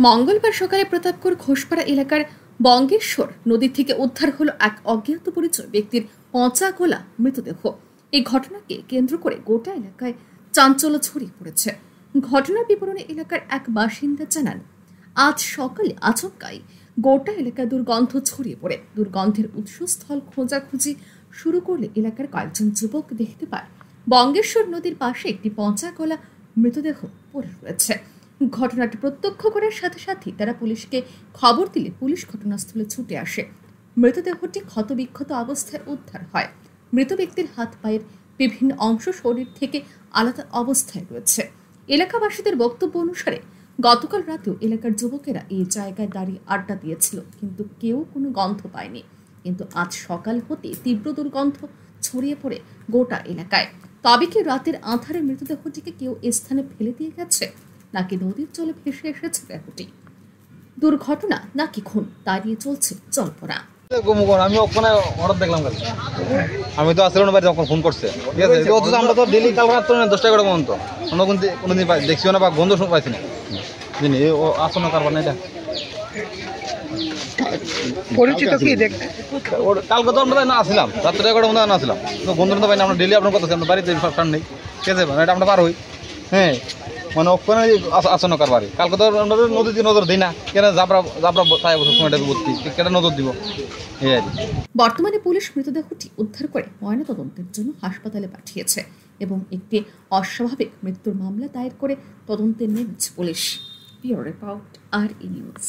মঙ্গলবার সকালে প্রতাপগড় ঘোষপাড়া এলাকার বঙ্গেশ্বর নদী থেকে উদ্ধার হলো এক অজ্ঞাত পরিচয় ব্যক্তির পচা গলা মৃতদেহ। এই ঘটনাকে কেন্দ্র করে গোটা এলাকায় চাঞ্চল্য ছড়িয়ে পড়েছে। ঘটনার বিবরণে এলাকার এক বাসিন্দা জানান, আজ সকালে আচমকাই গোটা এলাকায় দুর্গন্ধ ছড়িয়ে পড়ে। দুর্গন্ধের উৎসস্থল খোঁজাখুঁজি শুরু করলে এলাকার কয়েকজন যুবক দেখতে পায় বঙ্গেশ্বর নদীর পাশে একটি পচা গলা মৃতদেহ পড়ে রয়েছে। ঘটনাটি প্রত্যক্ষ করার সাথে সাথে তারা পুলিশকে খবর দিলে পুলিশ ঘটনাস্থলে ছুটে আসে। মৃতদেহটি ক্ষতবিক্ষত অবস্থায় উদ্ধার হয়। মৃত ব্যক্তির হাত পায়ের বিভিন্ন অংশ শরীর থেকে আলাদা অবস্থায় রয়েছে। এলাকাবাসীদের বক্তব্য অনুসারে গতকাল রাতেও এলাকার যুবকেরা এই জায়গায় দাঁড়িয়ে আড্ডা দিয়েছিল, কিন্তু কেউ কোনো গন্ধ পায়নি। কিন্তু আজ সকাল হতে তীব্র দুর্গন্ধ ছড়িয়ে পড়ে গোটা এলাকায়। তবে কি রাতের আঁধারে মৃতদেহটিকে কেউ স্থানে ফেলে দিয়ে গেছে, নাকি নদীর জলে ভেসে এসেছে দেহটি? দুর্ঘটনা নাকি খুন, তা নিয়ে চলছে জল্পনা। আমি ওখানে হঠাৎ দেখলাম, আমি তো আসলে বাড়ি যখন ফোন করছে, ঠিক আছে, অথচ আমরা তো ডেলি কাল রাত 10টা করে পর্যন্ত অন্য কোনোদিন দেখছিও না বা গন্ধ শুনে পাইছি না। জিনি ও আসো না কারবার না, এটা পরিচিত কি দেখতে কালকে তো আমরা না আসলাম, রাত্রে 11টার মধ্যে না আসলাম, তো গন্ধ তো পাই না। আমরা ডেলি আপনার কথা আমরা বাড়িতে ফার্ম নেই, ঠিক আছে, এটা আমরা পার হই। হ্যাঁ, মানে ওখানে আসন্ন কারবারে কালকে তো আমরা নদীতে নজর দিই না, কেন জাবরা জাবরা তাই সময়টা ভর্তি কেন নজর দিব, এই আর কি। বর্তমানে পুলিশ মৃতদেহটি উদ্ধার করে ময়নাতদন্তের জন্য হাসপাতালে পাঠিয়েছে এবং একটি অস্বাভাবিক মৃত্যুর মামলা দায়ের করে তদন্তে নেমেছে police. Bureau report, RE news.